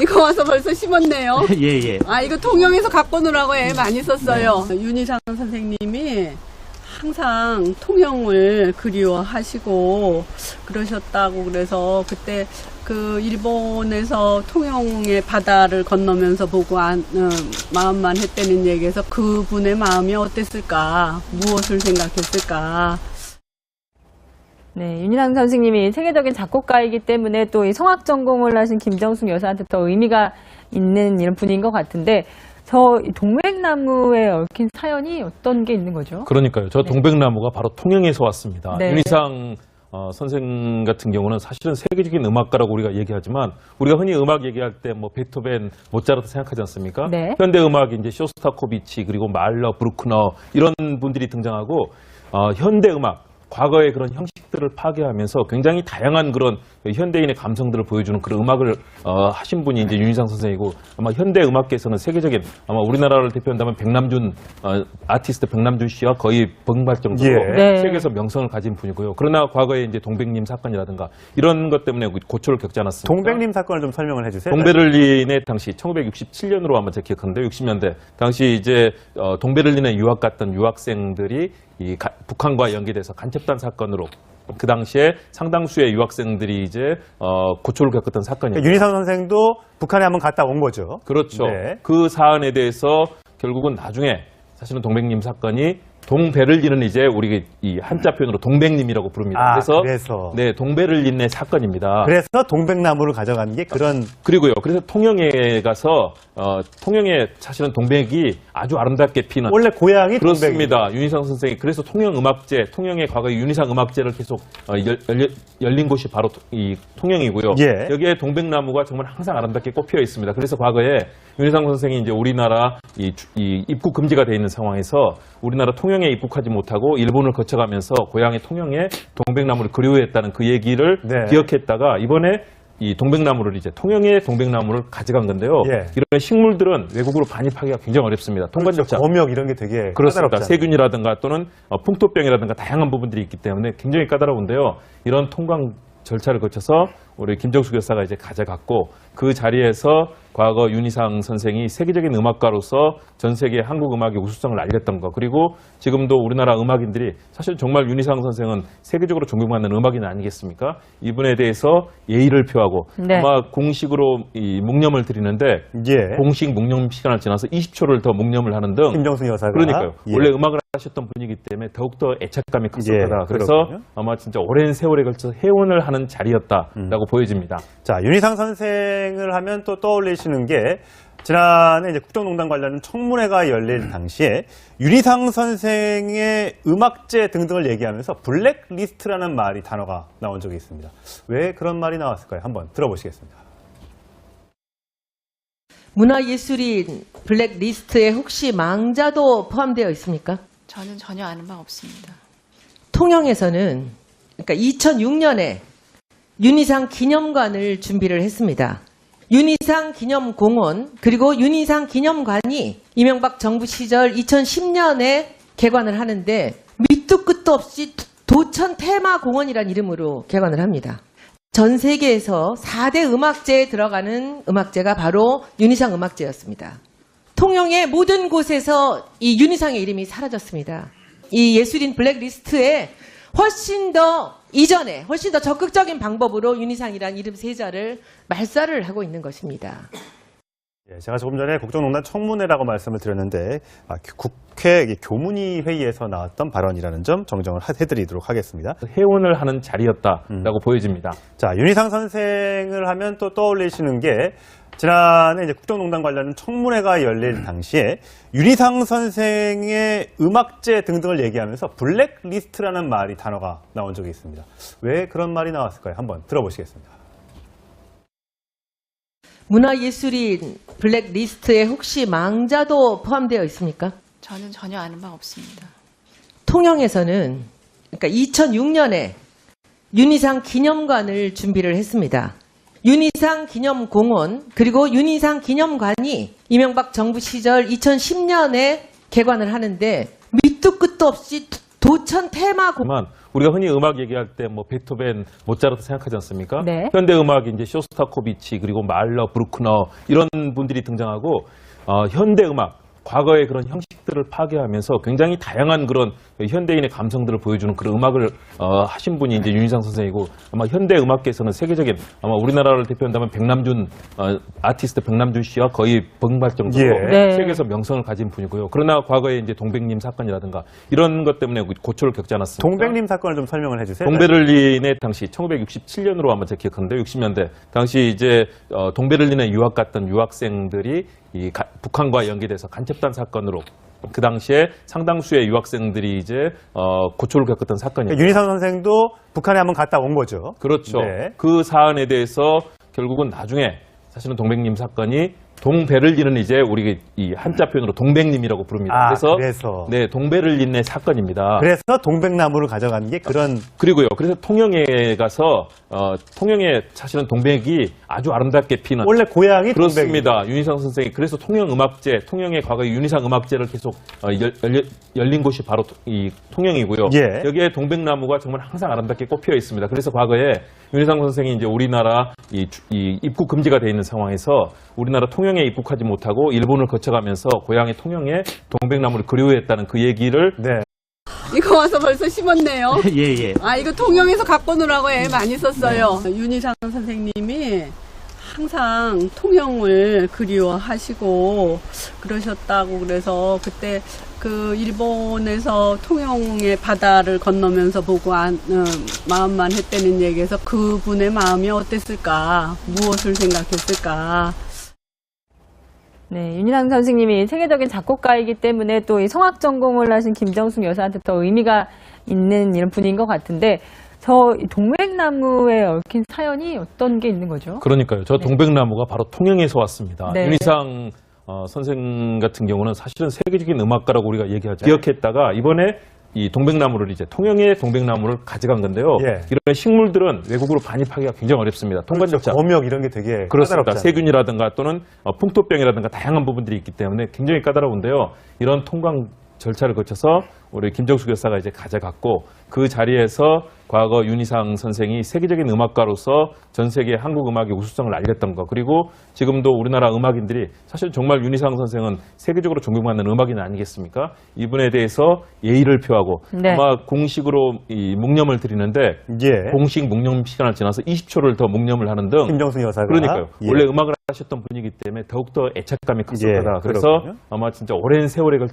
이거 와서 벌써 심었네요. 예. 아, 이거 통영에서 갖고 오느라고 애 많이 썼어요. 윤희상 선생님이 항상 통영을 그리워하시고 그러셨다고 그래서 그때 그 일본에서 통영의 바다를 건너면서 보고 마음만 했다는 얘기에서 그분의 마음이 어땠을까, 무엇을 생각했을까. 네, 윤희상 선생님이 세계적인 작곡가이기 때문에 또 이 성악 전공을 하신 김정숙 여사한테 더 의미가 있는 이런 분인 것 같은데, 저 동백나무에 얽힌 사연이 어떤 게 있는 거죠? 그러니까요. 저 동백나무가 바로 통영에서 왔습니다. 네. 윤희상 선생 같은 경우는 사실은 세계적인 음악가라고 우리가 얘기하지만, 우리가 흔히 음악 얘기할 때 뭐 베토벤, 모차르트 생각하지 않습니까? 네. 현대 음악이 이제 쇼스타코비치, 그리고 말러, 브루크너 이런 분들이 등장하고, 현대 음악, 과거의 그런 형식들을 파괴하면서 굉장히 다양한 그런 현대인의 감성들을 보여주는 그런 음악을 하신 분이 이제 윤희상 선생이고, 아마 현대 음악계에서는 세계적인, 아마 우리나라를 대표한다면 백남준 아티스트 백남준 씨와 거의 번갈 정도로 예. 네. 세계에서 명성을 가진 분이고요. 그러나 과거에 이제 동백님 사건이라든가 이런 것 때문에 고초를 겪지 않았습니까? 동백님 사건을 좀 설명을 해주세요. 동베를린의 당시 1967년으로 아마 제가 기억하는데, 60년대 당시 이제 동베를린에 유학 갔던 유학생들이 북한과 연계돼서 간첩단 사건으로 그 당시에 상당수의 유학생들이 이제 고초를 겪었던 사건이에요. 윤희상 선생도 북한에 한번 갔다 온 거죠. 그렇죠. 네. 그 사안에 대해서 결국은 나중에 사실은 동백님 사건이, 동베를린은 이제 우리 이 한자 표현으로 동백님이라고 부릅니다. 그래서 네, 동베를린의 사건입니다. 그래서 동백나무를 가져간 게 그런. 그리고요. 그래서 통영에 가서 통영에 사실은 동백이 아주 아름답게 피는, 원래 고향이 그렇습니다. 윤희상 선생이 그래서 통영음악제, 통영의 과거 윤희상 음악제를 계속 열린 곳이 바로 이 통영이고요. 예. 여기에 동백나무가 정말 항상 아름답게 꽃피어 있습니다. 그래서 과거에 윤희상 선생이 이제 우리나라 이 입국 금지가 돼 있는 상황에서 우리나라 통영에 입국하지 못하고 일본을 거쳐가면서 고향의 통영에 동백나무를 그리워했다는 그 얘기를 네. 기억했다가 이번에 이 동백나무를 이제 통영의 동백나무를 가져간 건데요. 예. 이런 식물들은 외국으로 반입하기가 굉장히 어렵습니다. 통관 절차. 검역 이런 게 되게 그렇습니다. 까다롭잖아요. 세균이라든가 또는 풍토병이라든가 다양한 부분들이 있기 때문에 굉장히 까다로운데요. 이런 통관 절차를 거쳐서 우리 김정숙 여사가 이제 가져갔고, 그 자리에서 과거 윤희상 선생이 세계적인 음악가로서 전 세계 한국 음악의 우수성을 알렸던 것, 그리고 지금도 우리나라 음악인들이 사실 정말 윤희상 선생은 세계적으로 존경받는 음악인 아니겠습니까? 이분에 대해서 예의를 표하고 네. 아마 공식으로 이 묵념을 드리는데, 예. 공식 묵념 시간을 지나서 20초를 더 묵념을 하는 등, 김정숙 여사가. 그러니까요. 예. 원래 음악을 하셨던 분이기 때문에 더욱더 애착감이 컸을 예, 거다. 그래서 그렇군요. 아마 진짜 오랜 세월에 걸쳐서 해원을 하는 자리였다라고 보여집니다. 자, 윤희상 선생을 하면 또 떠올리시는 게, 지난해 이제 국정농단 관련 청문회가 열릴 당시에 윤희상 선생의 음악제 등등을 얘기하면서 블랙리스트라는 단어가 나온 적이 있습니다. 왜 그런 말이 나왔을까요? 한번 들어보시겠습니다. 문화예술인 블랙리스트에 혹시 망자도 포함되어 있습니까? 저는 전혀 아는 바 없습니다. 통영에서는 그러니까 2006년에 윤희상 기념관을 준비를 했습니다. 윤희상 기념공원 그리고 윤희상 기념관이 이명박 정부 시절 2010년에 개관을 하는데, 밑도 끝도 없이 도천 테마공원이라는 이름으로 개관을 합니다. 전 세계에서 4대 음악제에 들어가는 음악제가 바로 윤희상 음악제였습니다. 통영의 모든 곳에서 이 윤희상의 이름이 사라졌습니다. 이 예술인 블랙리스트에 훨씬 더 이전에 훨씬 더 적극적인 방법으로 윤희상이라는 이름 세자를 말살을 하고 있는 것입니다. 예, 제가 조금 전에 국정농단 청문회라고 말씀을 드렸는데, 국회 교문위 회의에서 나왔던 발언이라는 점 정정을 해드리도록 하겠습니다. 해원을 하는 자리였다라고 보여집니다. 자, 윤희상 선생을 하면 또 떠올리시는 게, 지난해 이제 국정농단 관련 청문회가 열릴 당시에 윤희상 선생의 음악제 등등을 얘기하면서 블랙리스트라는 단어가 나온 적이 있습니다. 왜 그런 말이 나왔을까요? 한번 들어보시겠습니다. 문화예술인 블랙리스트에 혹시 망자도 포함되어 있습니까? 저는 전혀 아는 바 없습니다. 통영에서는 그러니까 2006년에 윤희상 기념관을 준비를 했습니다. 윤희상 기념공원 그리고 윤희상 기념관이 이명박 정부 시절 2010년에 개관을 하는데, 밑도 끝도 없이 도천 테마공원. 우리가 흔히 음악 얘기할 때 뭐 베토벤, 모차르트 생각하지 않습니까? 네. 현대 음악이 이제 쇼스타코비치 그리고 말러, 브루크너 이런 분들이 등장하고 현대 음악 과거의 그런 형식들을 파괴하면서 굉장히 다양한 그런 현대인의 감성들을 보여주는 그런 음악을 하신 분이 이제 윤희상 선생이고 아마 현대 음악계에서는 세계적인 아마 우리나라를 대표한다면 백남준 아티스트 백남준 씨와 거의 번갈 정도로 예. 네. 세계에서 명성을 가진 분이고요. 그러나 과거에 이제 동백님 사건이라든가 이런 것 때문에 고초를 겪지 않았습니까? 동백님 사건을 좀 설명을 해주세요. 동베를린의 당시 1967년으로 아마 제가 기억하는데 60년대 당시 이제 동베를린에 유학 갔던 유학생들이 북한과 연계돼서 간첩단 사건으로 그 당시에 상당수의 유학생들이 이제 고초를 겪었던 사건이었죠. 윤희상 선생도 북한에 한번 갔다 온 거죠. 그렇죠. 네. 그 사안에 대해서 결국은 나중에 사실은 동백님 사건이 동베를린은 이제 우리 이 한자 표현으로 동백님이라고 부릅니다. 그래서 네, 동베를린의 사건입니다. 그래서 동백나무를 가져간 게 그런 그리고요. 그래서 통영에 가서 통영에 사실은 동백이 아주 아름답게 피는 원래 고향이 그렇습니다. 윤희상 선생이 그래서 통영 음악제, 통영의 과거 윤희상 음악제를 계속 열린 곳이 바로 이 통영이고요. 예. 여기에 동백나무가 정말 항상 아름답게 꽃피어 있습니다. 그래서 과거에 윤희상 선생이 이제 우리나라 이 입국 금지가 돼 있는 상황에서 우리나라 통영에 입국하지 못하고 일본을 거쳐가면서 고향의 통영에 동백나무를 그리워했다는 그 얘기를 네. 이거 와서 벌써 심었네요. 예. 아, 이거 통영에서 갖고 오느라고 애 많이 썼어요. 윤희상 선생님이 항상 통영을 그리워하시고 그러셨다고 그래서 그때 그 일본에서 통영의 바다를 건너면서 보고 마음만 했다는 얘기에서 그분의 마음이 어땠을까? 무엇을 생각했을까? 네, 윤희상 선생님이 세계적인 작곡가이기 때문에 또 이 성악 전공을 하신 김정숙 여사한테 더 의미가 있는 이런 분인 것 같은데 이 동백나무에 얽힌 사연이 어떤 게 있는 거죠? 그러니까요. 저 동백나무가 바로 통영에서 왔습니다. 네. 윤희상 선생 같은 경우는 사실은 세계적인 음악가라고 우리가 얘기하죠. 기억했다가 이번에 이 동백나무를 이제 통영의 동백나무를 가져간 건데요. 예. 이런 식물들은 외국으로 반입하기가 굉장히 어렵습니다. 통관 절차. 검역 이런 게 되게 그렇습니다. 까다롭잖아요. 세균이라든가 또는 풍토병이라든가 다양한 부분들이 있기 때문에 굉장히 까다로운데요. 이런 통관 절차를 거쳐서 우리 김정숙 여사가 이제 가져갔고 그 자리에서 과거 윤희상 선생이 세계적인 음악가로서 전 세계 한국 음악의 우수성을 알렸던 거 그리고 지금도 우리나라 음악인들이 사실 정말 윤희상 선생은 세계적으로 존경받는 음악인 아니겠습니까? 이분에 대해서 예의를 표하고 네. 아마 공식으로 이 묵념을 드리는데 예. 공식 묵념 시간을 지나서 20초를 더 묵념을 하는 등 김정숙 여사가 그러니까요. 예. 원래 음악을 하셨던 분이기 때문에 더욱더 애착감이 컸을 예, 거다. 그래서 그렇군요. 아마 진짜 오랜 세월에 걸쳐